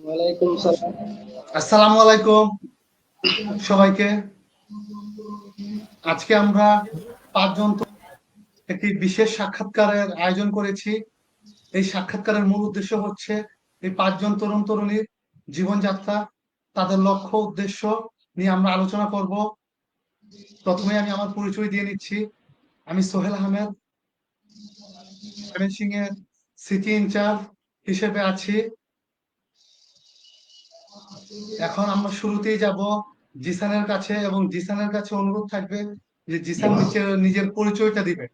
ওয়ালাইকুম সালাম। আসসালামু আলাইকুম সবাইকে। আজকে আমরা পাঁচজন একটি বিশেষ সাক্ষাৎকারের আয়োজন করেছি। এই সাক্ষাৎকারের মূল উদ্দেশ্য হচ্ছে এই পাঁচজন তরুণ তরুণীর জীবনযাত্রা, তাদের লক্ষ্য উদ্দেশ্য নিয়ে আমরা আলোচনা করব। প্রথমে আমি আমার পরিচয় দিয়ে নিচ্ছি। আমি সোহেল আহমেদ, ময়মনসিংহ এর সিটি ইনচার্জ হিসেবে আছি। এখন আমরা শুরুতেই যাব জিসানের কাছে, এবং জিসানের কাছে অনুরোধ থাকবে যে জিসান নিজের পরিচয়টা দিবে।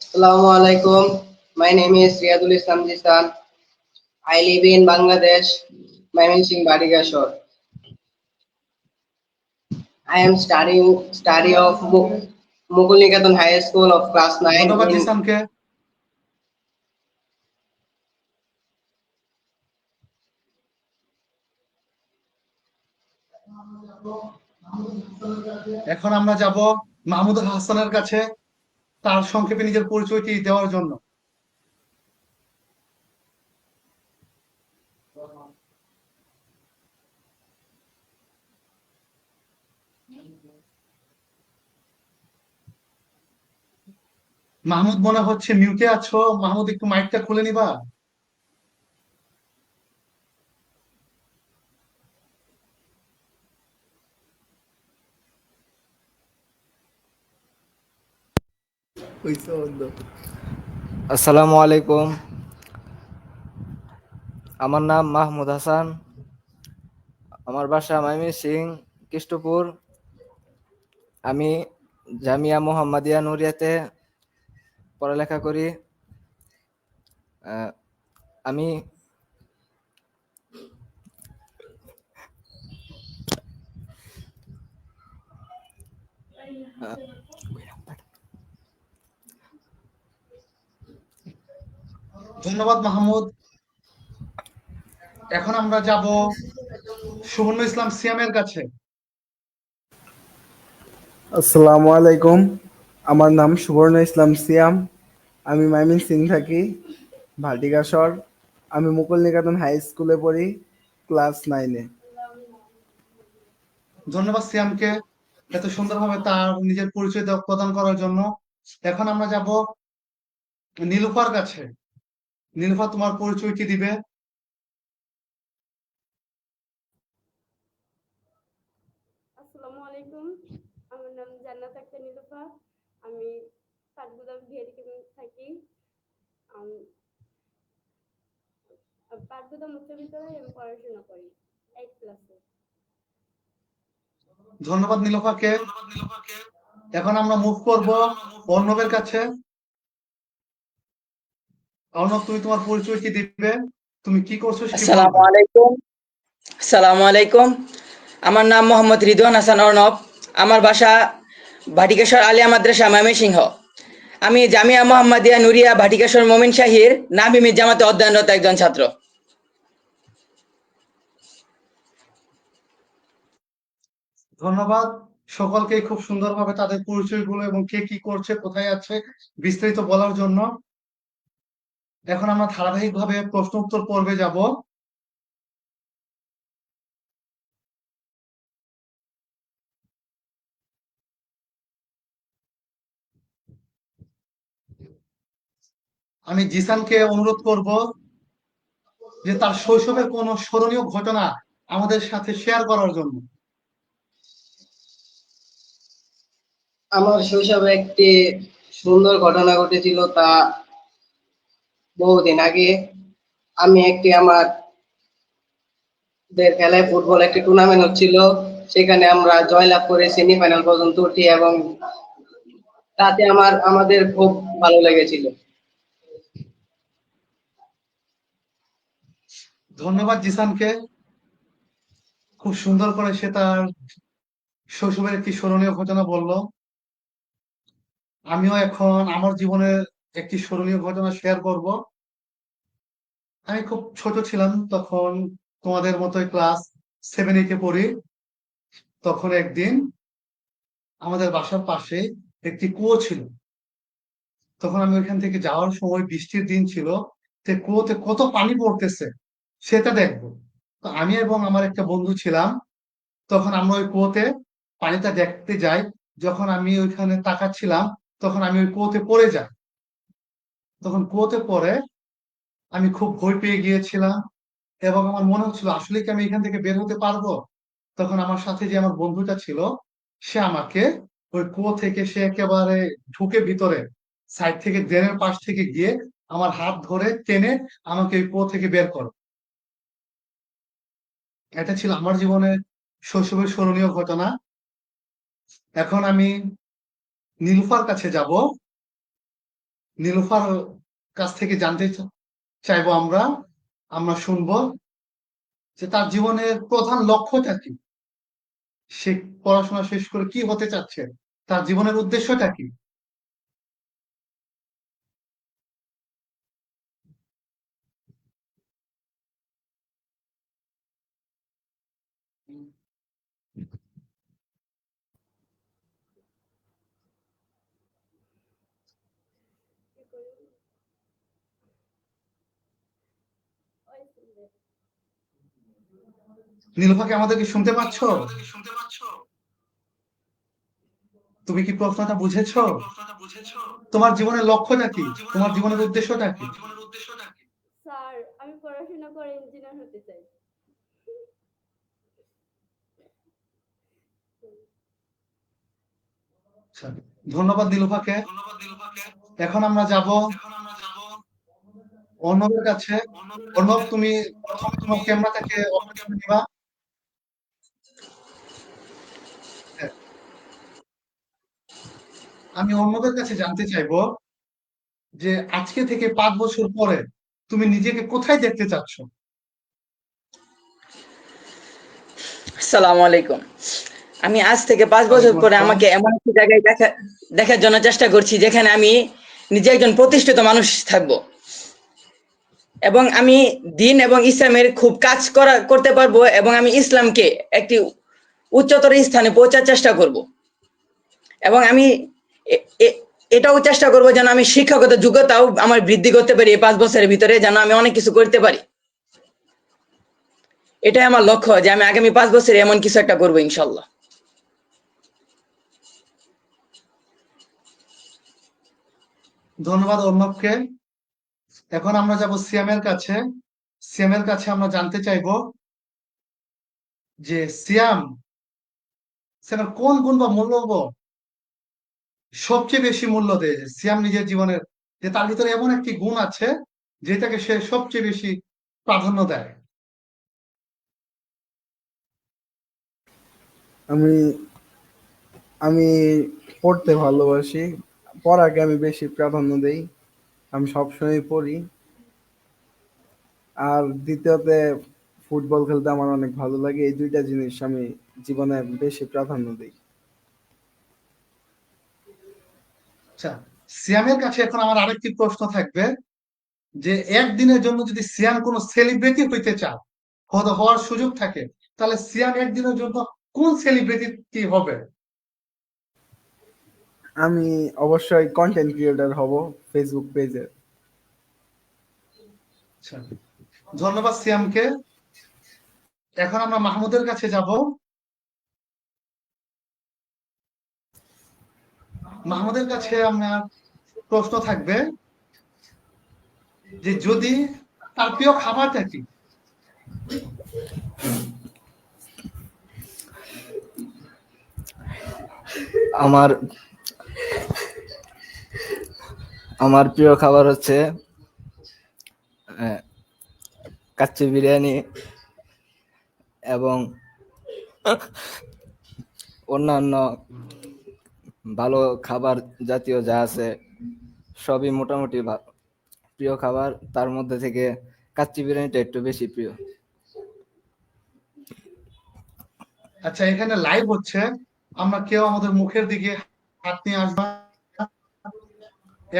Assalamu alaikum. My name is Riyadul Islam Jisan. I live in Bangladesh, Mymensingh Badigashore. I am study of Mukul Niketan High School of class 9 ধন্যবাদ in জিসানকে। এখন আমরা যাব মাহমুদ হাসানের কাছে, তার সংক্ষেপে নিজের পরিচয়টি দেওয়ার জন্য। মাহমুদ মনে হচ্ছে মিউটে আছো। মাহমুদ, একটু মাইকটা খুলে নিবা। আসসালামু আলাইকুম। আমার নাম মাহমুদ হাসান। আমার বাসা ময়মনসিংহ কৃষ্টপুর। আমি জামিয়া মোহাম্মদিয়া নুরিয়াতে পড়ালেখা করি। আমি ধন্যবাদ মাহমুদ। এখন আমরা যাব সুবর্ণ ইসলাম সিয়ামের কাছে। আসসালামু আলাইকুম। আমার নাম সুবর্ণ ইসলাম সিয়াম। আমি ময়মনসিংহ থাকি, ভাটিকাশর। আমি মুকুল নিকেতন হাই স্কুলে পড়ি, ক্লাস 9-এ। ধন্যবাদ সিয়ামকে এত সুন্দরভাবে তার নিজের পরিচয় প্রদান করার জন্য। এখন আমরা যাব নীলুফার কাছে। নীলুফা, তোমার পরিচয়টি দিবে। আসসালামু আলাইকুম। আমার নাম জান্নাত আক্তার নীলুফা। আমি পাটগুদাম ভিআরকে থাকি। পাটগুদাম উচ্চ বিদ্যালয়ে আমি পড়াশোনা করি 8 ক্লাসে। ধন্যবাদ নীলুফাকে। এখন আমরা মুভ করব অর্ণবের কাছে। অর্ণব, তুমি তোমার পরিচয়টি দিবে, তুমি কি করছো সেটি আসসালামু বলবে। আলাইকুম। আসসালামু আলাইকুম। আমার নাম মোহাম্মদ রিদওয়ান হাসান অর্ণব। আমার বাসা ভাটিকেশ্বর আলিয়া মাদ্রাসা ময়মনসিংহ। আমি জামিয়া মোহাম্মদিয়া নুরিয়া ভাটিকেশ্বর মোমিন শাহির নাবিমি জামাতে অধ্যয়নরত একজন ছাত্র। ধন্যবাদ সকলকে খুব সুন্দরভাবে তাদের পরিচয়গুলো এবং কে কি করছে, কোথায় আছে, বিস্তারিত বলার জন্য। এখন আমরা ধারাবাহিকভাবে প্রশ্ন উত্তর পর্বে যাব। আমি জিসানকে অনুরোধ করব যে তার শৈশবের কোনো স্মরণীয় ঘটনা আমাদের সাথে শেয়ার করার জন্য। আমার শৈশবে একটি সুন্দর ঘটনা ঘটেছিল, তা বহুদিন আগে। আমি আমাদের খেলায় ফুটবল একটি টুর্নামেন্ট হচ্ছিল, সেখানে আমরা জয়লাভ করে সেমিফাইনাল পর্যন্ত উঠি এবং তাতে আমাদের খুব ভালো লেগেছিল। ধন্যবাদ জিসানকে। খুব সুন্দর করে সে তার শৈশবের একটি স্মরণীয় ঘটনা বলল। আমিও এখন আমার জীবনের একটি স্মরণীয় ঘটনা শেয়ার করব। আমি খুব ছোট ছিলাম তখন, তোমাদের মতোই ক্লাস 7-8-এ পড়ি। তখন একদিন আমাদের বাসার পাশে একটি কুয়ো ছিল। তখন আমি ওইখান থেকে যাওয়ার সময় বৃষ্টির দিন ছিল, কুয়োতে কত পানি পড়তেছে। সেটা দেখবো। তো আমি এবং আমার একটা বন্ধু ছিলাম, তখন আমরা ওই কুয়োতে পানিটা দেখতে যাই। যখন আমি ওইখানে তাকাচ্ছিলাম, তখন আমি ওই কুয়োতে পড়ে যাই। তখন কুয়োতে পড়ে আমি খুব ভয় পেয়ে গিয়েছিলাম এবং আমার মনে হচ্ছিল আসলে কি আমি এখান থেকে বের হতে পারবো। তখন আমার সাথে যে আমার বন্ধুটা ছিল, সে আমাকে ওই কুয়ো থেকে সে একেবারে ঢুকে ভিতরে সাইড থেকে ড্রেনের পাশ থেকে গিয়ে আমার হাত ধরে টেনে আমাকে ওই কুয়ো থেকে বের করে। এটা ছিল আমার জীবনের শৈশবের স্মরণীয় ঘটনা। এখন আমি নীলুফার কাছে যাব। নীলুফার কাছ থেকে জানতে চাইবো আমরা আমরা শুনবো যে তার জীবনের প্রধান লক্ষ্যটা কি, সে পড়াশোনা শেষ করে কি হতে চাচ্ছে, তার জীবনের উদ্দেশ্যটা কি। কি করি? ওই শুনবে। নীলুফাকে আমাদেরকে শুনতে পাচ্ছ? তুমি কি প্রশ্নটা বুঝেছো? তোমার জীবনের লক্ষ্যটা কি, তোমার জীবনের উদ্দেশ্যটা কি? স্যার, আমি পড়াশোনা করে ইঞ্জিনিয়ার হতে চাই। আচ্ছা, ধন্যবাদ নীলুফাকে। এখন আমরা যাব অর্ণবের কাছে। অর্ণব, তুমি প্রথমে তোমার ক্যামেরাটাকে অন করে নিবা। হ্যাঁ, আমি অর্ণবের কাছে জানতে চাইবো যে আজকে থেকে 5 বছর পরে তুমি নিজেকে কোথায় দেখতে চাচ্ছ? আসসালামু আলাইকুম। আমি আজ থেকে 5 বছর ওয়ালাইকুম পরে আসসালাম। আমাকে এমন একটি জায়গায় দেখার জন্য চেষ্টা করছি যেখানে আমি নিজে একজন প্রতিষ্ঠিত মানুষ থাকব এবং আমি দিন এবং ইসলামের খুব কাজ করতে পারবো এবং আমি ইসলামকে একটি উচ্চতর স্থানে পৌঁছার চেষ্টা করব এবং আমি এ- এ- এটাও চেষ্টা করবো যেন আমি শিক্ষাগত যোগ্যতাও আমার বৃদ্ধি করতে পারি এই 5 বছরের ভিতরে, যেন আমি অনেক কিছু করতে পারি। এটাই আমার লক্ষ্য যে আমি আগামী 5 বছরে এমন কিছু একটা করবো ইনশাল্লাহ। ধন্যবাদ অর্ণবকে। এখন আমরা যাব সিয়ামের কাছে। সিয়ামের কাছে আমরা জানতে চাইবো যে সিয়ামের কোন গুণ বা মূল্যবোধ সবচেয়ে বেশি মূল্য দেয় সিয়াম নিজের জীবনের, যে তার ভিতরে এমন একটি গুণ আছে যেটাকে সে সবচেয়ে বেশি প্রাধান্য দেয়। আমি আমি পড়তে ভালোবাসি, পড়াকে আমি বেশি প্রাধান্য দেই, আমি সবসময় পড়ি। আর দ্বিতীয়তে ফুটবল খেলতে আমার অনেক ভালো লাগে, এই দুইটা জিনিস আমি জীবনে বেশি প্রাধান্য দিই। আচ্ছা, সিয়ামের কাছে এখন আমার আরেকটি প্রশ্ন থাকবে যে একদিনের জন্য যদি সিয়াম কোনো সেলিব্রিটি হইতে চায়, হওয়ার সুযোগ থাকে, তাহলে সিয়াম একদিনের জন্য কোন সেলিব্রিটি হবে? আমি অবশ্যই কন্টেন্ট ক্রিয়েটর হব ফেসবুক পেজে। আচ্ছা, ধন্যবাদ সিয়ামকে। এখন আমরা মাহমুদের কাছে যাব। মাহমুদের কাছে আমার প্রশ্ন থাকবে যে যদি তার প্রিয় খাবারটা কি? আমার আমার প্রিয় খাবার হচ্ছে আহ, কাচ্চি বিরিয়ানি এবং অন্যান্য ভালো খাবার জাতীয় যা আছে সবই মোটামুটি প্রিয় খাবার। তার মধ্যে থেকে কাচ্চি বিরিয়ানিটা একটু বেশি প্রিয়। আচ্ছা, এখানে লাইভ হচ্ছে, আমরা কেউ আমাদের মুখের দিকে হাত নিয়ে আসবা।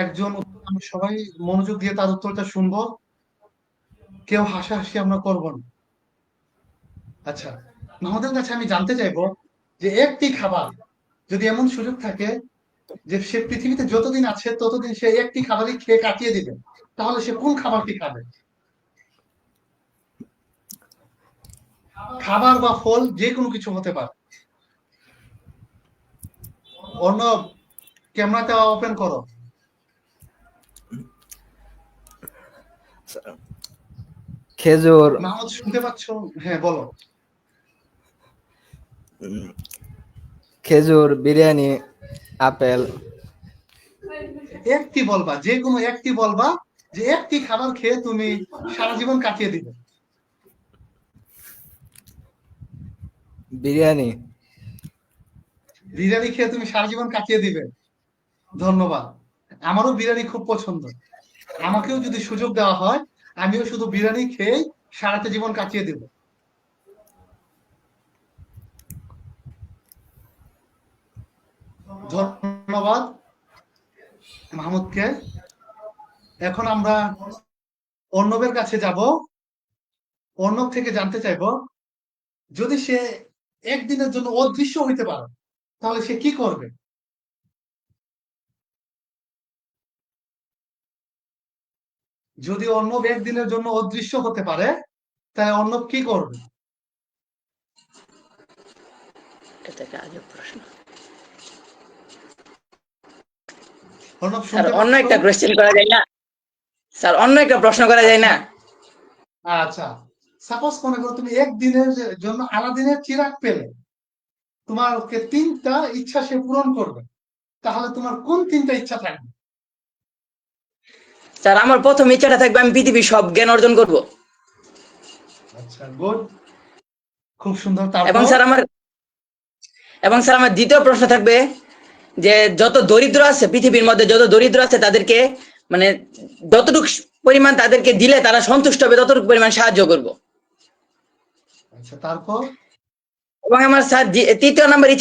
একজন আমরা সবাই মনোযোগ দিয়ে তার উত্তরটা শুনবো, কেউ হাসাহাসি আমরা করবো না। আচ্ছা, আমাদের কাছে আমি জানতে চাইবো যে একটি খাবার যদি এমন সুযোগ থাকে যে সে পৃথিবীতে যতদিন আছে ততদিন সে একটি খাবারই খেয়ে কাটিয়ে দিবে, তাহলে সে কোন খাবারটি খাবে? খাবার বা ফল যে কোনো কিছু হতে পারে। অর্ণব, ক্যামেরাটা ওপেন করো। খেজুর, মাহমুদ শুনতে পাচ্ছ? হ্যাঁ বলো। খেজুর, বিরিয়ানি, আপেল। একটি বলবা, যে কোনো একটি বলবা, যে একটি খাবার খেয়ে তুমি সারা জীবন কাটিয়ে দিবে। বিরিয়ানি। বিরিয়ানি খেয়ে তুমি সারা জীবন কাটিয়ে দিবে। ধন্যবাদ। আমারও বিরিয়ানি খুব পছন্দ। আমাকেও যদি সুযোগ দেওয়া হয়, আমিও শুধু বিরিয়ানি খেয়ে সারাটা জীবন কাটিয়ে দেব। ধন্যবাদ মাহমুদকে। এখন আমরা অর্ণবের কাছে যাব। অর্ণব থেকে জানতে চাইবো, যদি সে একদিনের জন্য অদৃশ্য হইতে পারে তাহলে সে কি করবে? যদি অর্ণব একদিনের জন্য অদৃশ্য হতে পারে তাহলে অর্ণব কি করবে? এটা তো একটা আজব প্রশ্ন। অর্ণব স্যার শুনতে অন্য পাচ্ছ? একটা কোয়েশ্চেন করা যায় না? স্যার অন্য একটা প্রশ্ন করা যায় না? আচ্ছা, সাপোজ মনে করো তুমি একদিনের জন্য আলাদিনের চিরাগ পেলে, তোমাকে তিনটা ইচ্ছা সে পূরণ করবে, তাহলে তোমার কোন তিনটা ইচ্ছা থাকবে? স্যার আমার প্রথম ইচ্ছাটা থাকবে আমি পৃথিবীর সব জ্ঞান অর্জন করব। আচ্ছা, গুড, খুব সুন্দর। এবং তারপর? স্যার আমার এবং স্যার আমার দ্বিতীয় প্রশ্ন থাকবে যে যত দরিদ্র আছে পৃথিবীর মধ্যে, যত দরিদ্র আছে তাদেরকে মানে যতটুকু পরিমাণ তাদেরকে দিলে তারা সন্তুষ্ট হবে ততটুকু পরিমাণ সাহায্য করব। আচ্ছা, তারপর? এবং আমার স্যার তৃতীয় নাম্বার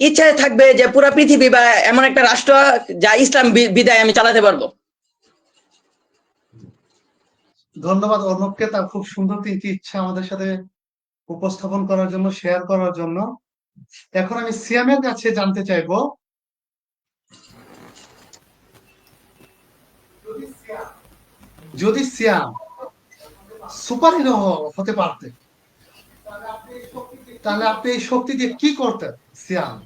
ইচ্ছা থাকবে যে পুরো পৃথিবী বা এমন একটা রাষ্ট্র যা ইসলাম বিদায় আমি চালাতে পারবো। ধন্যবাদ অর্ণবকে তার খুব সুন্দর তিনটি ইচ্ছা আমাদের সাথে উপস্থাপন করার জন্য, শেয়ার করার জন্য। এখন আমি সিয়ামের কাছে জানতে চাইবো, যদি সিয়াম সুপার হিরো হতে পারতে তাহলে আপনি এই শক্তি দিয়ে কি করতেন সিয়াম?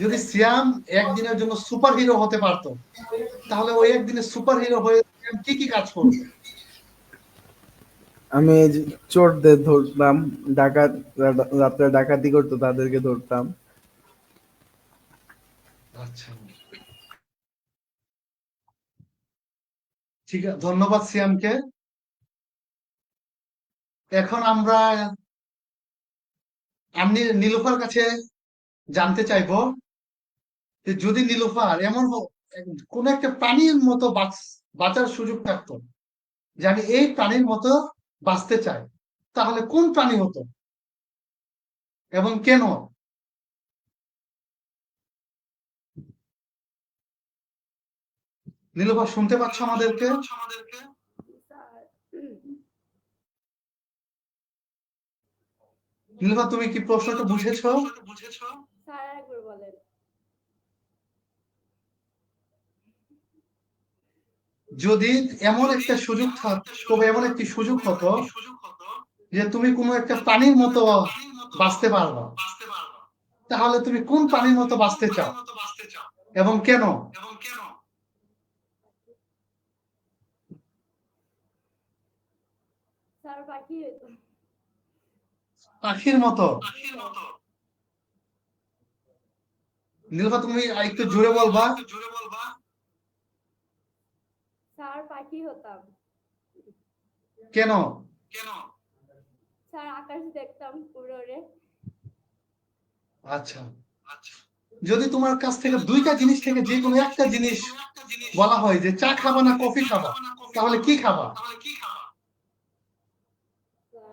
যদি সিয়াম একদিনের জন্য সুপার হিরো হতে পারতো তাহলে ওই একদিনে সুপার হিরো হয়ে সিয়াম কি কি কাজ করবে? আমি এই যে চোরদের ধরতাম, ডাকাত রাত্রে ডাকাতি করতো তাদেরকে ধরতাম। আচ্ছা, ঠিক আছে, ধন্যবাদ সিয়ামকে। এখন আমরা আমি নীলুফার কাছে জানতে চাইবো, যে যদি নীলুফার এমন কোন একটা প্রাণীর মতো বাঁচার সুযোগ থাকতো, যে আমি এই প্রাণীর মতো বাঁচতে চাই, তাহলে কোন প্রাণী হতো এবং কেন? নীলুফা শুনতে পাচ্ছ আমাদেরকে? স্যার নীলুফা, তুমি কি প্রশ্নটা বুঝেছো? স্যার একবার বলেন। যদি এমন একটা সুযোগ থাকতো, এমন একটি সুযোগ হতো যে তুমি কোনো একটা প্রাণীর মতো বাঁচতে পারবা, তাহলে তুমি কোন প্রাণীর মতো বাঁচতে চাও এবং কেন? স্যার পাখি হইতো। পাখির মতো? নীলুফা, তুমি একটু জোরে বলবা। স্যার পাখি হতাম। কেন? স্যার আকাশ দেখতাম পুরোরে। আচ্ছা, যদি তোমার কাছ থেকে দুইটা জিনিস থেকে যে কোনো একটা জিনিস বলা হয় যে চা খাবা না কফি খাবা, তাহলে কি খাবা?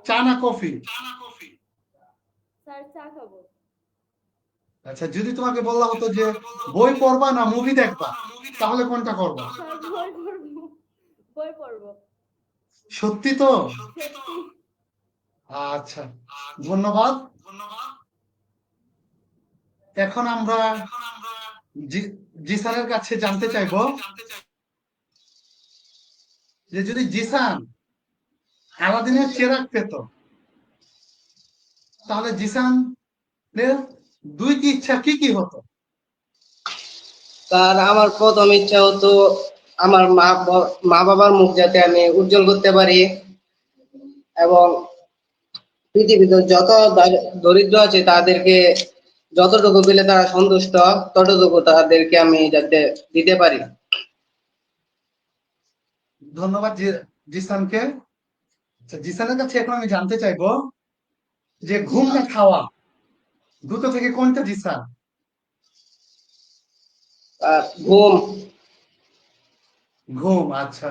চা না কফি? স্যার চা খাবো। আচ্ছা, যদি তোমাকে বলা হতো যে বই পড়বা না মুভি দেখবা, তাহলে কোনটা করবা? স্যার বই পড়বো। বই পড়বো। সত্যি তো? সত্যি। আচ্ছা, ধন্যবাদ। এখন আমরা জি স্যারের কাছে জানতে চাইবো, যে যদি জিসান আলাদিনের চেরাগ পেত, তাহলে জিসানের দুইটি ইচ্ছা কি কি হতো? স্যার আমার প্রথম ইচ্ছা হতো আমার মা বাবার মুখ যাতে আমি উজ্জ্বল করতে পারি, এবং পৃথিবীতে যত দরিদ্র আছে তাদেরকে যতটুকু পেলে তারা সন্তুষ্ট, ততটুকু তাদেরকে আমি যাতে দিতে পারি। ধন্যবাদ জিসানকে। আচ্ছা, জিসানের কাছে এখন আমি জানতে চাইবো যে ঘুম না খাওয়া দুটো থেকে কোনটা জিসান? আর ঘুম। ঘুম, আচ্ছা।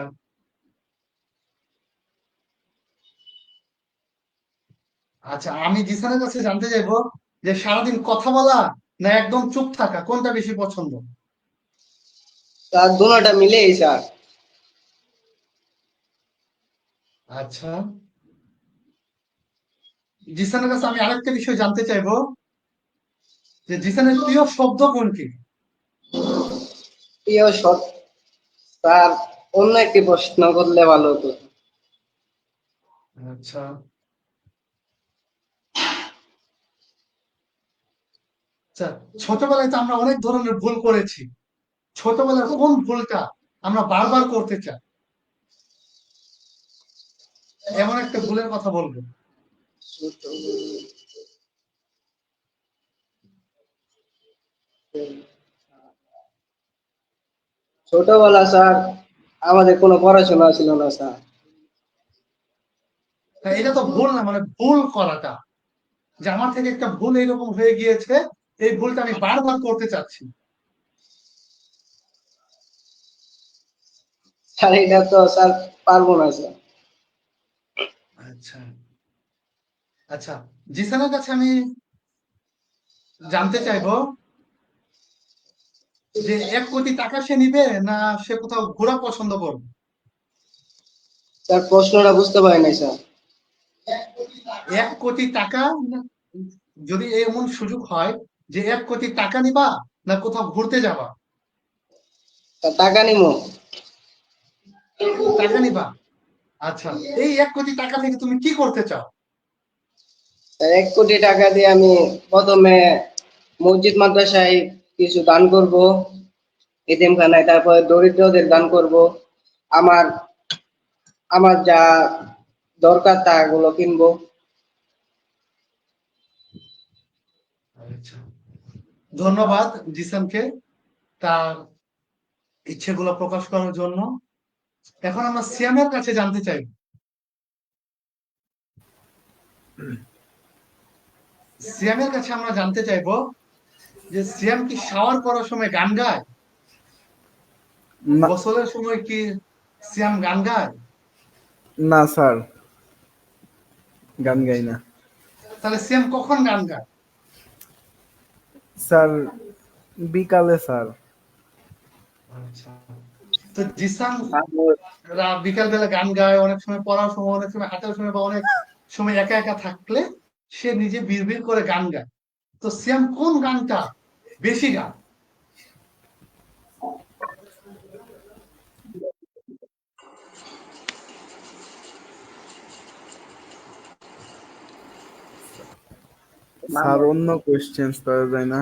আচ্ছা, আমি জিসানের কাছে জানতে চাইবো যে সারাদিন কথা বলা না একদম চুপ থাকা, কোনটা বেশি পছন্দ? তার দুটোটা মিলেই স্যার। আচ্ছা, জিসানের কাছে আমি আরেকটা বিষয় জানতে চাইবো যে জিসানের প্রিয় শব্দ কোনটি? প্রিয় শট। স্যার অন্য একটি প্রশ্ন করলে ভালো হতো। আচ্ছা, আচ্ছা, ছোটবেলায় তো আমরা অনেক ধরনের ভুল করেছি, ছোটবেলার কোন ভুলটা আমরা বারবার করতে চাই? এমন একটা ভুলের কথা বলবো। ছোটবেলা স্যার আমাদের কোনো পড়াশোনা ছিল না স্যার। তা এটা তো ভুল না, মানে ভুল করাটা, যে আমার থেকে একটা ভুল এইরকম হয়ে গিয়েছে, এই ভুলটা আমি বারবার করতে চাচ্ছি। স্যার এটা তো স্যার পারবো না স্যার। আচ্ছা, আচ্ছা, জিসানের কাছে আমি জানতে চাইবো যে 1 কোটি টাকা সে নিবে না সে কোথাও ঘোরা পছন্দ করবে? স্যার প্রশ্নটা বুঝতে পারি নাই স্যার। 1 কোটি টাকা যদি এমন সুযোগ হয় যে 1 কোটি টাকা নিবা না কোথাও ঘুরতে যাবা? স্যার টাকা নিমো। টাকা নিবা, আচ্ছা। এই 1 কোটি টাকা থেকে তুমি কি করতে চাও? স্যার 1 কোটি টাকা দিয়ে আমি প্রথমে মসজিদ মাদ্রাসায় কিছু দান করব, এতিমখানায়, তারপরে দরিদ্রদের দান করব। আমার আমার যা দরকার তা গুলো কিনবো। আচ্ছা, ধন্যবাদ জিসানকে তার ইচ্ছেগুলো প্রকাশ করার জন্য। এখন আমরা সিয়ামের কাছে জানতে চাই, সিয়ামের কাছে আমরা জানতে চাইবো যে সিয়াম কি শাওয়ার করার সময় গান গায়? না, গোসলের সময় কি সিয়াম গান গায়? না স্যার, গান গাই না। তাহলে সিয়াম কখন গান গায়? স্যার বিকালে স্যার। আচ্ছা, তো জিসান বিকাল বেলা গান গায়, অনেক সময় পড়ার সময়, অনেক সময় হাঁটার সময়, বা অনেক সময় একা একা থাকলে সে নিজে বিড়বিড় করে গান গায়। তো সিয়াম কোন গানটা বেশি গান? স্যার অন্য কোয়েশ্চেন করা যায় না?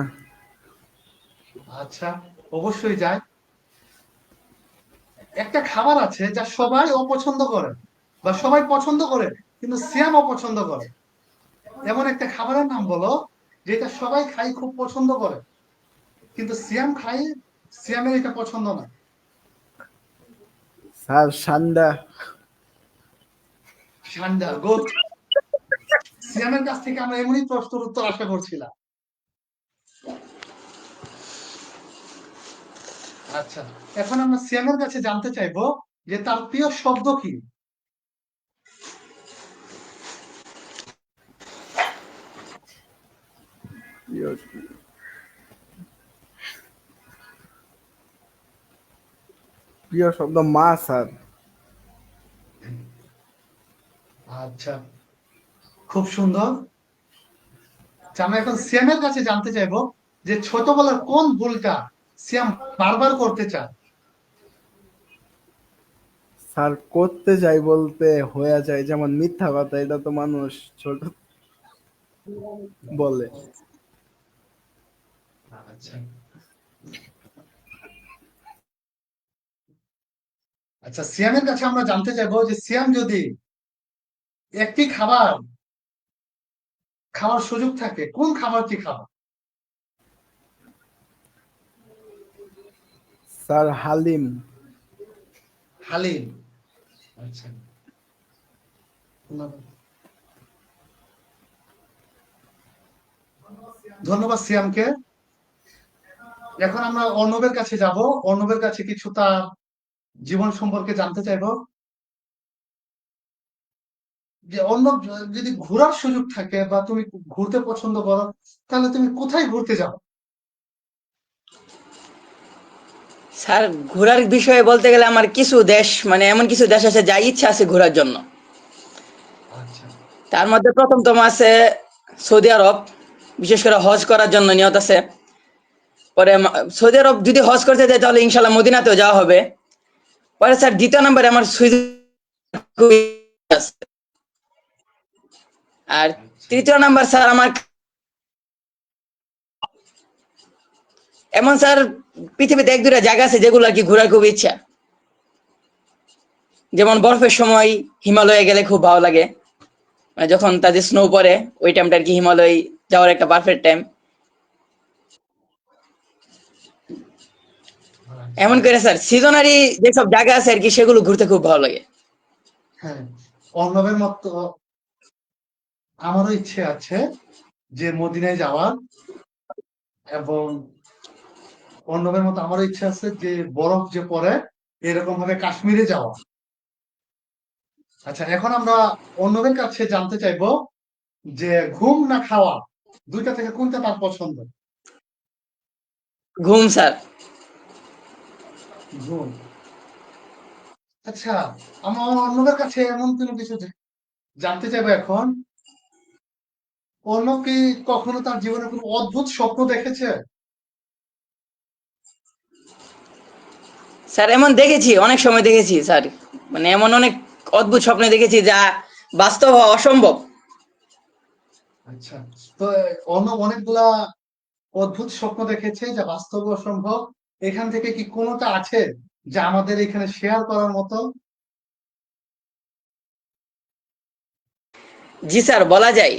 আচ্ছা, অবশ্যই যায়। একটা খাবার আছে যা সবাই অপছন্দ করে বা সবাই পছন্দ করে কিন্তু সিয়াম অপছন্দ করে, এমন একটা খাবারের নাম বলো যেটা সবাই খাই, খুব পছন্দ করে, কিন্তু সিয়াম খাই, সিয়ামের এটা পছন্দ না। স্যার সান্ডা। ঠান্ডা, গুড। সিয়ামের কাছ থেকে আমরা এমনই প্রশ্নের উত্তর আশা করছিলাম। আচ্ছা, এখন আমরা সিয়ামের কাছে জানতে চাইবো যে তার প্রিয় শব্দ কি? প্রিয় শব্দ মা স্যার। আচ্ছা, খুব সুন্দর। আচ্ছা, আমরা এখন সিয়ামের কাছে জানতে চাইবো যে ছোটবেলার কোন ভুলটা সিয়াম বারবার করতে চায়? স্যার করতে যাই বলতে হয়ে যায়, যেমন মিথ্যা কথা, এটা তো মানুষ ছোট বলে। আচ্ছা আচ্ছা, সিয়ামের কাছে আমরা জানতে চাইবো যে সিয়াম যদি একটি খাওয়ার সুযোগ থাকে, কোন খাবারটি খাবে? স্যার হালিম। হালিম। আচ্ছা, ধন্যবাদ সিয়ামকে। এখন আমরা অর্ণবের কাছে যাব, অর্ণবের কাছে কিছু তার জীবন সম্পর্কে জানতে চাইবো। যে অর্ণব, যদি ঘোরার সুযোগ থাকে বা তুমি ঘুরতে পছন্দ করো, তাহলে তুমি কোথায় ঘুরতে যাও? স্যার, ঘোরার বিষয়ে বলতে গেলে আমার কিছু দেশ, মানে এমন কিছু দেশ আছে যা ইচ্ছা আছে ঘোরার জন্য। আচ্ছা তার মধ্যে প্রথমতম আছে সৌদি আরব, বিশেষ করে হজ করার জন্য নিয়ত আছে। পরে সৌদি আরব যদি হজ করতে যাই তাহলে ইনশাল্লাহ মদিনাতেও যাওয়া হবে। পরে স্যার দ্বিতীয় নম্বরে আমার সুইজারল্যান্ড আছে। আর তৃতীয় নাম্বার স্যার আমার, এমন স্যার পৃথিবীতে এক দুটা জায়গা আছে যেগুলো আর কি ঘোরার খুব ইচ্ছা। যেমন বরফের সময় হিমালয়ে গেলে খুব ভালো লাগে, মানে যখন তাদের স্নো পড়ে ওই টাইমটা আর কি হিমালয় যাওয়ার একটা পারফেক্ট টাইম। এমন করে স্যার সিজনারি যেসব জায়গা আছে আর কি সেগুলো ঘুরতে খুব ভালো লাগে। হ্যাঁ, অর্ণবের মতো আমারও ইচ্ছে আছে যে মদিনায় যাওয়ার, এবং অর্ণবের মতো আমারও ইচ্ছা আছে যে বরফ যে পড়ে এরকম ভাবে কাশ্মীরে যাওয়া। আচ্ছা, এখন আমরা অর্ণবের কাছে জানতে চাইবো যে ঘুম না খাওয়া, দুইটা থেকে কোনটা তার পছন্দ? ঘুম স্যার। ঘুম। আচ্ছা, আমার অর্ণবের কাছে এমন কোনো কিছু জানতে চাইবো এখন, অর্ণব কি কখনো তার জীবনে কোনো অদ্ভুত স্বপ্ন দেখেছে? স্যার এমন দেখেছি, অনেক সময় দেখেছি স্যার, মানে এমন অনেক অদ্ভুত স্বপ্ন দেখেছি যা বাস্তব হওয়া অসম্ভব। আচ্ছা, তো অর্ণব অনেকগুলা অদ্ভুত স্বপ্ন দেখেছে যা বাস্তব অসম্ভব। এখান থেকে কি কোনোটা আছে যা আমাদের এখানে শেয়ার করার মতো? জি স্যার, বলা যায়।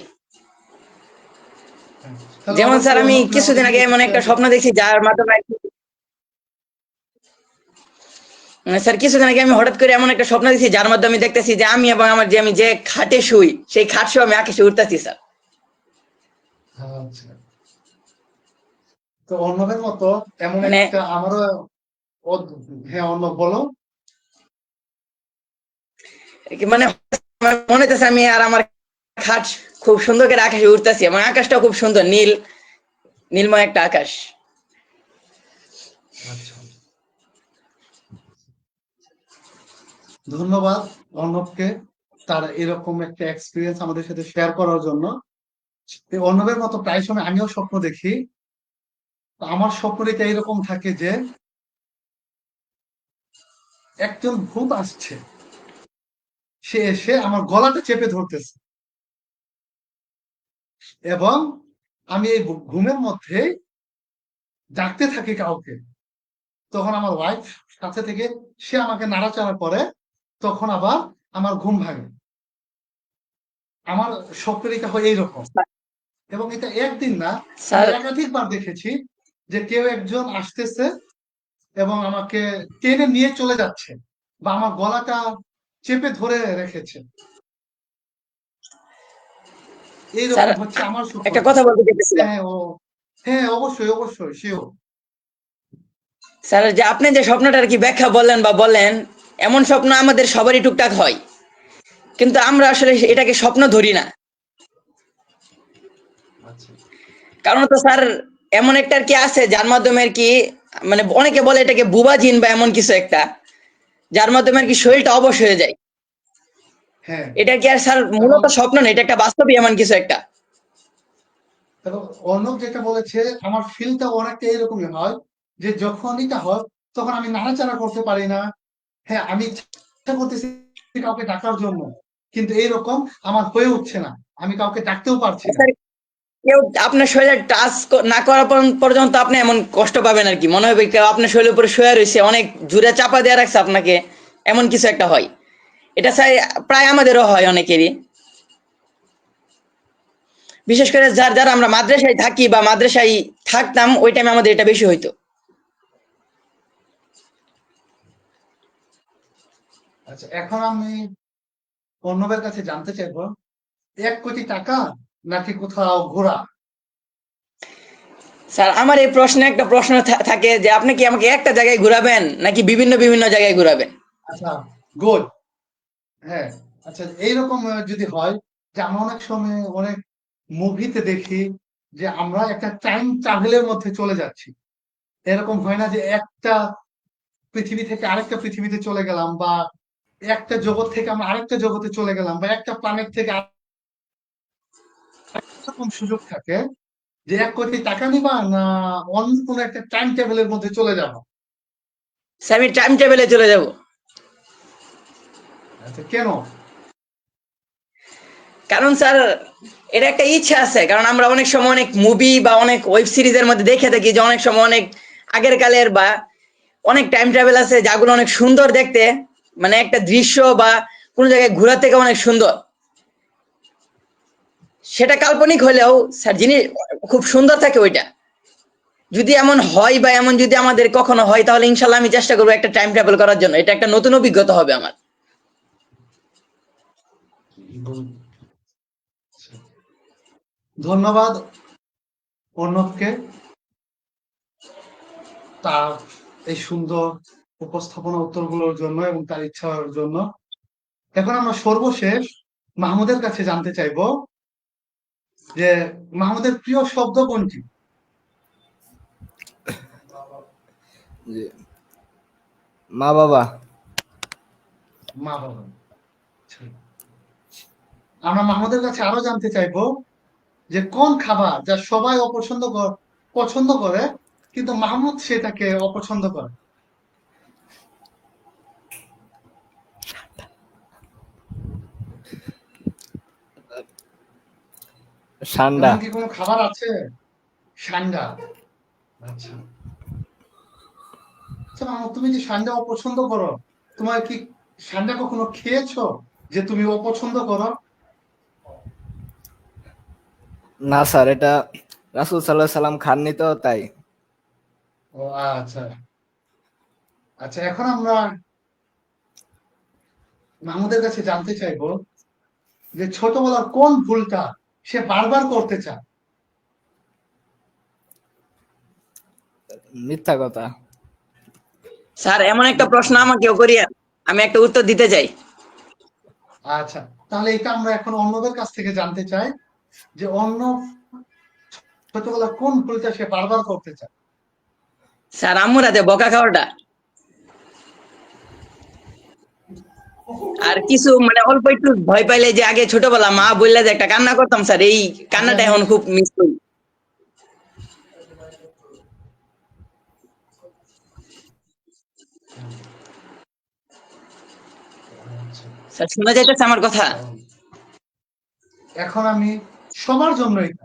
হ্যাঁ, তাহলে যেমন স্যার অবশ্যই আমি অর্ণব তুমি কিছুদিন আমাদের আগে সাথে একটু এমন শেয়ার একটা করো। স্বপ্ন দেখছি যার মাধ্যমে মানে স্যার কিছুদিন আগে আমি হঠাৎ করে এমন একটা স্বপ্ন দেখছি যার মাধ্যমে আমি দেখতেছি যে আমি এবং আমার যে আমি যে খাটে শুই সেই খাট শুয়ে আমি আকাশে উঠতেছি স্যার। আচ্ছা, তো অর্ণবের মতো এমন মানে একটা আমারও হ্যাঁ, অর্ণব বলো। মানে আমার মনে হইতেছে আমি আর আমার খাট খুব সুন্দর করে আকাশে উঠতেছি এবং আকাশটা খুব সুন্দর নীল, নীলময় একটা আকাশ। আচ্ছা, ধন্যবাদ অর্ণবকে তার এরকম একটা এক্সপিরিয়েন্স আমাদের সাথে শেয়ার করার জন্য। এই অর্ণবের মতো প্রায় সময় আমিও স্বপ্ন দেখি। তো আমার স্বপ্নটা এরকম থাকে যে একজন ভূত আসছে, সে এসে আমার গলাটা চেপে ধরতেছে, এবং আমি এই ঘুমের মধ্যে ডাকতে থাকি কাউকে। তখন আমার ওয়াইফ সাথে থেকে সে আমাকে নাড়াচাড়া করে, তখন আবার আমার ঘুম ভাঙে। আমার স্বপ্নটা হয় এইরকম, এবং এটা একদিন না, আমি স্যার একাধিকবার দেখেছি যে কেউ একজন আসতেছে এবং আমাকে টেনে নিয়ে চলে যাচ্ছে বা আমার গলাটা চেপে ধরে রেখেছে। স্যার এইরকম হচ্ছে আমার একটা স্বপ্নটা। কথা বলতে চাইতেছিলাম। হ্যাঁ ও, হ্যাঁ অবশ্যই অবশ্যই সেও। স্যার যে আপনি যে স্বপ্নটা আর কি ব্যাখ্যা বললেন বা বললেন, এমন স্বপ্ন আমাদের সবারই টুকটাক হয়, কিন্তু আমরা আসলে এটাকে স্বপ্ন ধরি না। আচ্ছা, কারণ তো স্যার এমন একটা আর কি আছে যার মাধ্যমে আর কি, মানে অনেকে বলে এটাকে বুবা জিন বা এমন কিছু একটা, যার মাধ্যমে আর কি শরীরটা অবশ হয়ে যায়। হ্যাঁ, এটা কি আর স্যার এবং মূলত স্বপ্ন না, এটা একটা বাস্তবই এমন কিছু একটা। এবং অর্ণব যেটা বলেছে আমার ফিলটা অনেকটা এরকমই হয়, যে যখন এটা হয় তখন আমি নাড়াচাড়া করতে পারি না। হ্যাঁ, আমি চেষ্টা করতেছি কাউকে ডাকার জন্য, কিন্তু এইরকম আমার হয়ে উঠছে না, আমি কাউকে ডাকতেও পারছি না। স্যার, কেউ আপনার শরীরে টাচ না করা পর্যন্ত আপনি এমন কষ্ট পাবেন আর কি, মনে হবে কেউ আপনার শরীরের উপরে শুয়ে রয়েছে, অনেক জোরে চাপা দিয়ে রাখছে আপনাকে, এমন কিছু একটা হয়। এটা স্যার প্রায় আমাদেরও হয় অনেকেরই, বিশেষ করে যার যারা আমরা মাদ্রাসায় থাকি বা মাদ্রাসায় থাকতাম ওই টাইমে আমাদের এটা বেশি হইতো। আচ্ছা, এখন আমি অর্ণবের কাছে জানতে চাইবো, 1 কোটি টাকা নাকি কোথাও ঘোরা? স্যার, আমার এই প্রশ্নে একটা প্রশ্ন থাকে যে আপনি কি আমাকে একটা জায়গায় ঘুরাবেন নাকি বিভিন্ন বিভিন্ন জায়গায় ঘুরাবেন? আচ্ছা, গুড। হ্যাঁ, আচ্ছা, এইরকম যদি হয় যে আমরা অনেক সময় অনেক মুভিতে দেখি যে আমরা একটা টাইম ট্রাভেলের মধ্যে চলে যাচ্ছি, এরকম হয় না যে একটা পৃথিবী থেকে আরেকটা পৃথিবীতে চলে গেলাম, বা একটা জগৎ থেকে আমরা আরেকটা জগতে চলে গেলাম, বা একটা প্ল্যানেট থেকে এরকম সুযোগ থাকে যে 1 কোটি টাকা নিবা না অন্য কোনো একটা টাইম টেবিলের মধ্যে চলে যাবো? স্যার, আমি টাইম টেবিলে চলে যাব। আচ্ছা, কেন? কারণ স্যার, এটা একটা ইচ্ছা আছে, কারণ আমরা অনেক সময় অনেক মুভি বা অনেক ওয়েব সিরিজের মধ্যে দেখে থাকি যে অনেক সময় অনেক আগের কালের বা অনেক টাইম ট্রাভেল আছে যেগুলো অনেক সুন্দর দেখতে, মানে একটা দৃশ্য বা কোন জায়গায় ঘোরা থেকে অনেক সুন্দর, সেটা কাল্পনিক হলেও স্যার জিনিস খুব সুন্দর থাকে ওইটা। যদি এমন হয় বা এমন যদি আমাদের কখনো হয় তাহলে ইনশাল্লাহ আমি চেষ্টা করবো একটা টাইম ট্রাভেল করার জন্য, এটা একটা নতুন অভিজ্ঞতা হবে আমার। ধন্যবাদ অর্ণবকে তার এই সুন্দর উপস্থাপনা উত্তরগুলোর জন্য এবং তার ইচ্ছার জন্য। এখন আমরা সর্বশেষ মাহমুদের কাছে জানতে চাইবো যে মাহমুদের প্রিয় শব্দ কোনটি? যে মা বাবা। মা বাবা। আচ্ছা। আমরা মাহমুদের কাছে আরো জানতে চাইবো যে কোন খাবার যা সবাই পছন্দ করে কিন্তু মাহমুদ সেটাকে অপছন্দ করে? ঠান্ডা। এমন কি কোনো খাবার আছে? সান্ডা। আচ্ছা, আচ্ছা মাহমুদ, তুমি যে সান্ডা অপছন্দ করো, তোমার কি সান্ডা কখনো খেয়েছো যে তুমি অপছন্দ করো? না স্যার, এটা রাসূল সাল্লাল্লাহু আলাইহি সাল্লাম খাননি তো তাই। ও আচ্ছা। আচ্ছা, এখন আমরা মাহমুদের কাছে জানতে চাইবো যে ছোটবেলার কোন ভুলটা সে বারবার করতে চায়? মিথ্যা কথা। স্যার, এমন একটা প্রশ্ন আমাকেও করিয়া, আমি একটা উত্তর দিতে চাই। আচ্ছা, তাহলে এটা আমরা এখন অন্যদের কাছ থেকে জানতে চাই যে অন্য ছোটবেলার কোন ভুলটা সে বারবার করতে চায়? স্যার, আম্মুর হাতে বকা খাওয়াটা। আর কিছু মানে অল্প একটু ভয় পাইলে যে আগে ছোটবেলা মা বললে যে একটা কান্না করতাম স্যার, এই আগে কান্নাটা আমি এখন খুব মিস করি। আচ্ছা, স্যার, শোনা যাইতেছে আমার কথা? এখন আমি সবার জন্য এটা,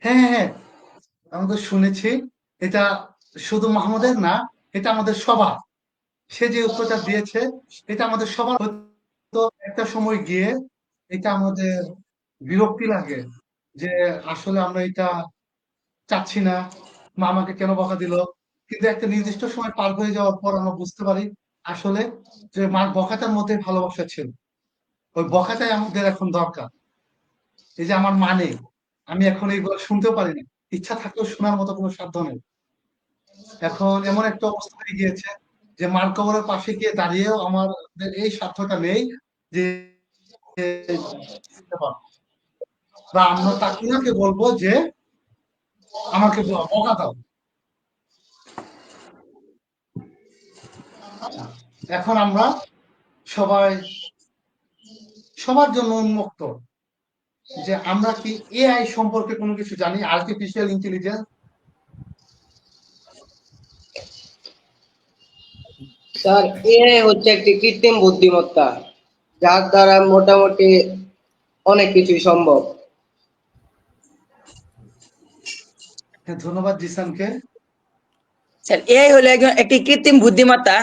হ্যাঁ হ্যাঁ হ্যাঁ, আমি তো শুনেছি, এটা শুধু মাহমুদের না, এটা আমাদের সবার। সে যে উত্তরটা দিয়েছে এটা আমাদের সবার হয়তো একটা সময় গিয়ে এটা আমাদের বিরক্তি লাগে যে আসলে আমরা এটা চাচ্ছি না, মা আমাকে কেন বকা দিল, কিন্তু একটা নির্দিষ্ট সময় পার হয়ে যাওয়ার পর আমরা বুঝতে পারি আসলে যে মার বকাটার মধ্যে ভালোবাসা ছিল, ওই বকাটাই আমাদের এখন দরকার। এই যে আমার মানে আমি এখন এইগুলো শুনতেও পারি না, ইচ্ছা থাকলেও শোনার মতো কোনো সাধ্য নেই। এখন এমন একটা অবস্থা হয়ে গিয়েছে যে মার কবরের পাশে গিয়ে দাঁড়িয়েও আমাদের এই সাধ্যটা নেই যে শুনতে পারবো। বা আমরা তাকে ওনাকে বলবো যে আমাকে বকা দাও। এখন আমরা সবাই সবার জন্য উন্মুক্ত যে আমরা কি এআই সম্পর্কে কোনো কিছু জানি, আর্টিফিশিয়াল ইন্টেলিজেন্স? স্যার, এআই হচ্ছে একটি কৃত্রিম বুদ্ধিমত্তা, যার দ্বারা মোটামুটি অনেক কিছুই সম্ভব। হ্যাঁ, ধন্যবাদ জিসানকে। স্যার, এআই হলো একটি কৃত্রিম বুদ্ধিমত্তা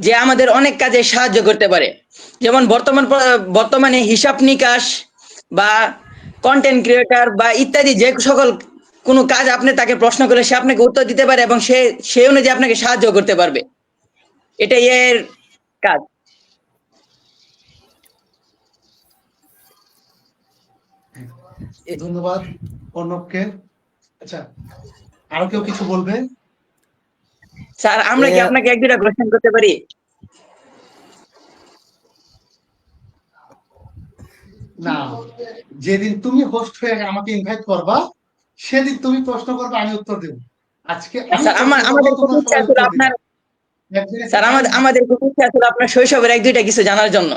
যে আমাদের অনেক কাজে সাহায্য করতে পারে। যেমন বর্তমানে হিসাব নিকাশ বা কন্টেন্ট ক্রিয়েটর বা ইত্যাদি যে সকল কোনো কাজ আপনি তাকে প্রশ্ন করলে সে আপনাকে উত্তর দিতে পারে এবং সে সেই অনুযায়ী আপনাকে সাহায্য করতে পারবে। এটা এআই এর কাজ। ধন্যবাদ অর্ণবকে। আচ্ছা, আরো কেউ কিছু বলবে? স্যার, আমরা কি এ- আপনাকে এক দুটা কোশ্চেন করতে পারি? না, যেদিন তুমি হোস্ট হয়ে আমাকে ইনভাইট করবা সেদিন তুমি প্রশ্ন করবে, আমি উত্তর দেব। আজকে আমি স্যার, প্রশ্ন করবো, আমাদের খুব তোমরা ইচ্ছা সবাই ছিল উত্তর দিবা। আপনার একদিন একটা স্যার টাইম। আমাদের খুব ইচ্ছা ছিল আপনার শৈশবের এক দুইটা কিছু জানার জন্য।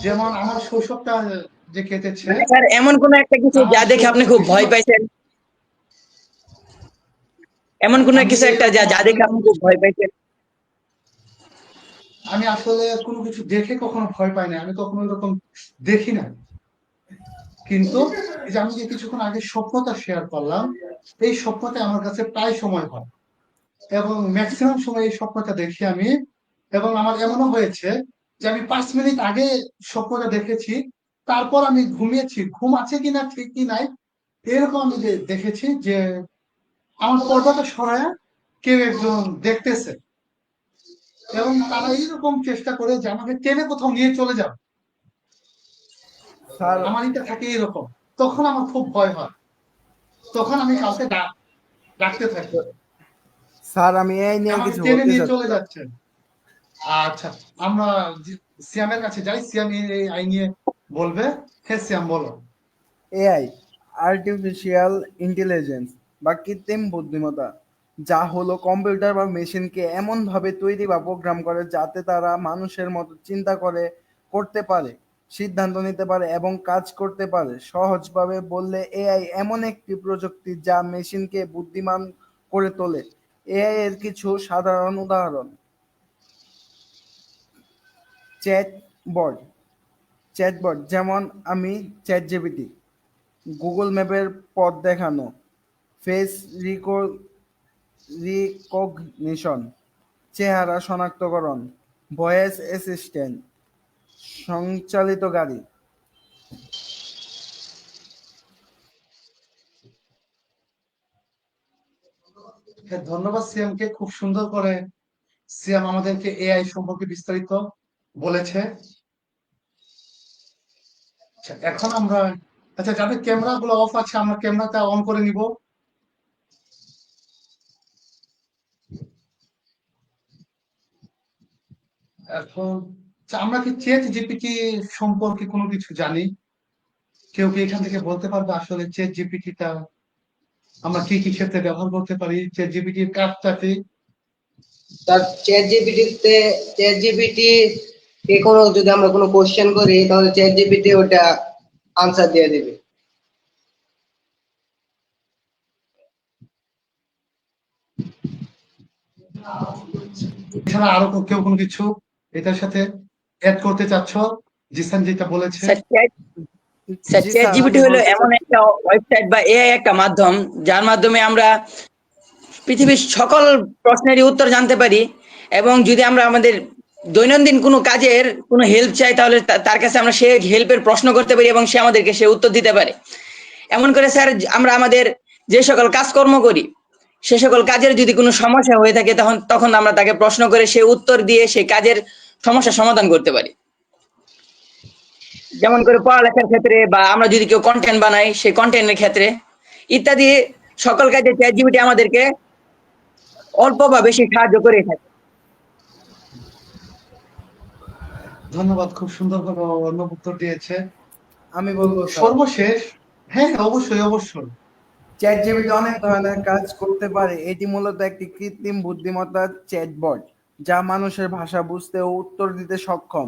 যেমন আমার শৈশবটা যে কেটেছে, মানে স্যার, এমন কোন একটা কিছু আমার যা দেখে আপনি শৈশব খুব ভয় বেশিরভাগ পাইছেন, এমন কোন আমি কিছু একটা যা এরকম যা আসলে দেখে আপনি খুব ভয় পাইছেন। আমি আসলে কোনো কিছু দেখে কখনো ভয় পাই না, আমি কখনো এরকম দেখি না। কিন্তু এই যে আমি যে কিছুক্ষণ আগে স্বপ্নটা শেয়ার করলাম, এই স্বপ্নটা আমার কাছে প্রায় সময় হয় এবং ম্যাক্সিমাম সময় এই স্বপ্নটা দেখি আমি। এবং আমার এমনও হয়েছে যে আমি 5 মিনিট আগে স্বপ্নটা দেখেছি, তারপর আমি ঘুমিয়েছি, ঘুম আছে কিনা ঠিক কি নাই এরকম আমি দেখেছি যে আমার পর্দাটা সরায় কেউ একজন দেখতেছে এবং তারা এইরকম চেষ্টা করে যে আমাকে টেনে কোথাও নিয়ে চলে যাবে। স্যার আমার এটা থাকে এরকম। তখন আমার খুব ভয় হয়, তখন আমি কাউকে ডাকতে থাকি, স্যার আমি এই নিয়ে আমাকে কিছু টেনে বলতে নিয়ে চলে চাচ্ছিলাম। যাচ্ছে। আচ্ছা, আমরা সিয়ামের কাছে যাই, সিয়াম এই আই নিয়ে বলবে। হ্যাঁ সিয়াম, বলো। এআই, আর্টিফিশিয়াল ইন্টেলিজেন্স বা কৃত্রিম বুদ্ধিমত্তা, যা হলো কম্পিউটার বা মেশিনকে এমনভাবে তৈরি বা প্রোগ্রাম করে যাতে তারা মানুষের মতো চিন্তা করতে পারে, সিদ্ধান্ত নিতে পারে এবং কাজ করতে পারে। সহজভাবে বললে এআই এমন একটি প্রযুক্তি যা মেশিনকে বুদ্ধিমান করে তোলে। এআই এর কিছু সাধারণ উদাহরণ: চ্যাটবট, চ্যাটবট যেমন আমি চ্যাটজিপিটি, গুগল ম্যাপের পথ দেখানো, ফেস রিকগনিশন, চেহারা শনাক্তকরণ, ভয়েস অ্যাসিস্ট্যান্ট, স্বয়ংচালিত গাড়ি। হ্যাঁ, ধন্যবাদ সিয়ামকে, খুব সুন্দর করে সিয়াম আমাদেরকে এআই সম্পর্কে বিস্তারিত বলেছে। আচ্ছা, এখন আমরা, আচ্ছা যাদের ক্যামেরা গুলো অফ আছে আমরা ক্যামেরাটা অন করে নিব। এখন আচ্ছা, আমরা কি চ্যাট জিপিটি সম্পর্কে কোনো কিছু জানি? কেউ কি এখান থেকে বলতে পারবে আসলে চ্যাট জিপিটিটা আমরা কি কি ক্ষেত্রে ব্যবহার করতে পারি, চ্যাট জিপিটির কাজটা কি? তার চ্যাট জিপিটি কে কোনো যদি আমরা কোনো কোশ্চেন করি, তাহলে চ্যাট জিপিটি ওটা আনসার দিয়ে দেবে। এছাড়া আরো কেউ কোনো কিছু এটার সাথে অ্যাড করতে চাচ্ছ? জিসান যেটা বলেছে। স্যার, জি চ্যাট স্যার, জিপিটি আমি হলো বলতে এমন চাচ্ছি। একটা ওয়েবসাইট বা এআই একটা মাধ্যম যার মাধ্যমে আমরা পৃথিবীর সকল প্রশ্নেরই উত্তর জানতে পারি। এবং যদি আমরা আমাদের দৈনন্দিন কোনো কাজের কোনো হেল্প চাই, তাহলে তার কাছে আমরা সে হেল্পের প্রশ্ন করতে পারি এবং সে আমাদেরকে সে উত্তর দিতে পারে। এমন করে স্যার, আমরা আমাদের যে সকল কাজকর্ম করি সে সকল কাজের যদি কোনো সমস্যা হয়ে থাকে, তখন তখন আমরা তাকে প্রশ্ন করে সে উত্তর দিয়ে সেই কাজের সমস্যার সমাধান করতে পারি। যেমন করে পড়ালেখার ক্ষেত্রে বা আমরা যদি কেউ কন্টেন্ট বানাই সেই কন্টেন্টের ক্ষেত্রে ইত্যাদি সকল কাজে চ্যাট জিপিটি আমাদেরকে অল্প বা বেশি সাহায্য করে থাকে। ধন্যবাদ, খুব সুন্দর করে অর্ণব উত্তর দিয়েছে। আমি বলবো স্যার, সর্বশেষ, হ্যাঁ হ্যাঁ, অবশ্যই অবশ্যই। চ্যাট জিপিটি অনেক ধরনের কাজ করতে পারে। এটি মূলত একটি কৃত্রিম বুদ্ধিমত্তা চ্যাটবট যা মানুষের ভাষা বুঝতে ও উত্তর দিতে সক্ষম।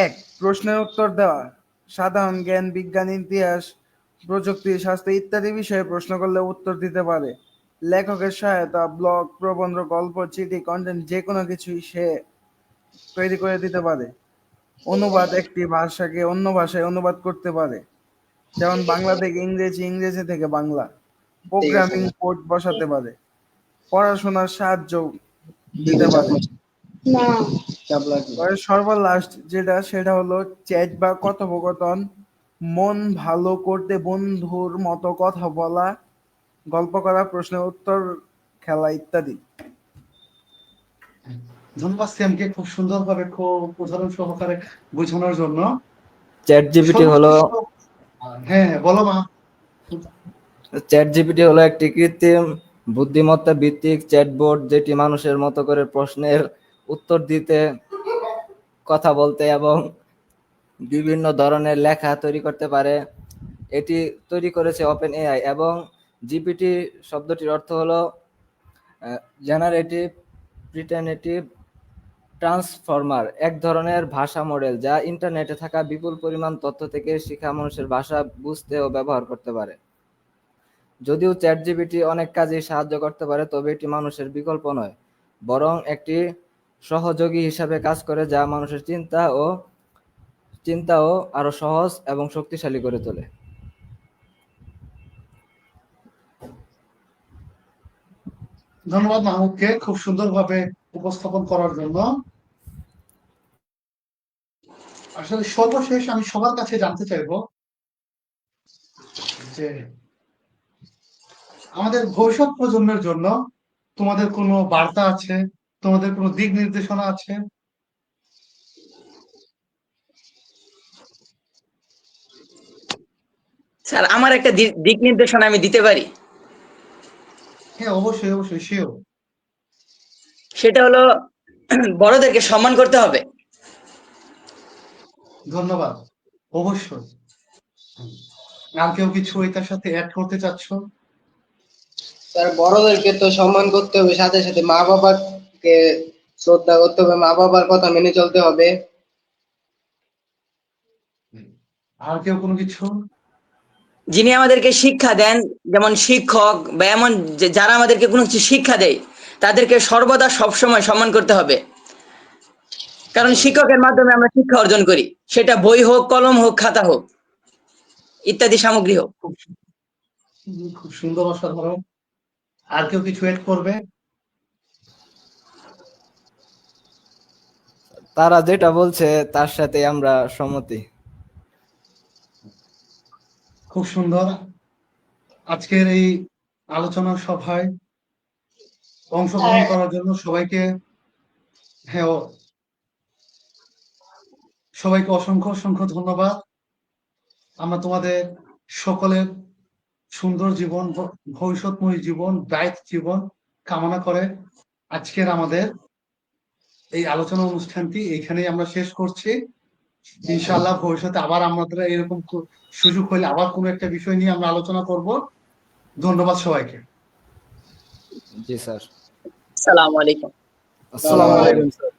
এক, প্রশ্নের উত্তর দেওয়া, সাধারণ জ্ঞান, বিজ্ঞান, ইতিহাস, প্রযুক্তি, স্বাস্থ্য ইত্যাদি বিষয়ে প্রশ্ন করলে উত্তর দিতে পারে। লেখকের সহায়তা, ব্লগ, প্রবন্ধ, গল্প, চিঠি, কন্টেন্ট যে কোনো কিছুই সে তৈরি করে দিতে পারে। অনুবাদ, একটি ভাষাকে অন্য ভাষায় অনুবাদ করতে পারে, যেমন বাংলা থেকে ইংরেজি, ইংরেজি থেকে বাংলা। ঠিক আছে প্রোগ্রামিং কোড বসাতে পারে, পড়াশোনার সাহায্য দিতে পারে। তবে সর্বলাস্ট সেটা হলো চ্যাট বা কথোপকথন, মন ভালো করতে বন্ধুর মতো কথা বলা, গল্প করা, প্রশ্নের উত্তর, খেলা ইত্যাদি। ধন্যবাদ সিয়ামকে খুব সুন্দরভাবে খুব উদাহরণ সহকারে বোঝানোর জন্য। চ্যাট জিপিটি হলো সর্বশেষ হ্যাঁ, বলো মা। চ্যাট জিপিটি হলো একটি কৃত্রিম বুদ্ধিমত্তা ভিত্তিক চ্যাটবট যেটি মানুষের মতো করে প্রশ্নের উত্তর দিতে, কথা বলতে এবং বিভিন্ন ধরনের লেখা তৈরি করতে পারে। এটি তৈরি করেছে ওপেন এআই এবং জিপিটি শব্দটির অর্থ হলো জেনারেটিভ প্রিটেনেটিভ ট্রান্সফর্মার, এক ধরনের ভাষা মডেল যা ইন্টারনেটে থাকা বিপুল পরিমাণ তথ্য থেকে শিখা মানুষের ভাষা বুঝতে ও ব্যবহার করতে পারে। যদিও চ্যাট জিপিটি অনেক কাজে সাহায্য করতে পারে, তবে এটি মানুষের বিকল্প নয়, বরং একটি সহযোগী হিসাবে কাজ করে যা মানুষের চিন্তাও আরো সহজ এবং শক্তিশালী করে তোলে। ধন্যবাদ মাহমুদকে খুব সুন্দরভাবে উপস্থাপন করার জন্য। আসলে সর্বশেষ আমি সবার কাছে জানতে চাইবো যে আমাদের ভবিষ্যৎ প্রজন্মের জন্য তোমাদের কোনো বার্তা আছে, তোমাদের কোনো দিক নির্দেশনা আছে? স্যার, আমার একটা দিক নির্দেশনা আমি দিতে পারি। হ্যাঁ, অবশ্যই অবশ্যই, শিওর। সেটা হলো বড়দেরকে সম্মান করতে হবে। ধন্যবাদ। অবশ্যই। আর কেউ কিছু এটার সাথে অ্যাড করতে চাচ্ছ? স্যার, বড়দেরকে তো সম্মান করতে হবে, সাথে সাথে মা বাবাকে শ্রদ্ধা করতে হবে, মা বাবার কথা মেনে চলতে হবে। আর কেউ কোনো কিছু? যিনি আমাদেরকে শিক্ষা দেন, যেমন শিক্ষক বা এমন যারা আমাদেরকে কোনো কিছু শিক্ষা দেয়, তাদেরকে সর্বদা সবসময় সম্মান করতে হবে। কারণ শিক্ষকের মাধ্যমে আমরা শিক্ষা অর্জন করি, সেটা বই হোক, কলম হোক, খাতা হোক, ইত্যাদি সামগ্রী হোক। খুব সুন্দর, অসাধারণ। আর কেউ কিছু অ্যাড করবে? তারা যেটা বলছে তার সাথে আমরা সম্মতি। খুব সুন্দর। আজকের এই আলোচনা সভায় অংশগ্রহণ করার জন্য সবাইকে হ্যাঁ সবাইকে অসংখ্য অসংখ্য ধন্যবাদ। আমরা তোমাদের সকলের সুন্দর জীবন, ভবিষ্যৎময় জীবন, ব্রাইট জীবন কামনা করে আজকের আমাদের এই আলোচনা অনুষ্ঠানটি এখানেই আমরা শেষ করছি। ইনশাআল্লাহ ভবিষ্যতে আবার আমাদের এরকম সুযোগ হলে আবার কোনো একটা বিষয় নিয়ে আমরা আলোচনা করব। ধন্যবাদ সবাইকে। জি স্যার। আসসালামু আলাইকুম। আসসালামু আলাইকুম স্যার।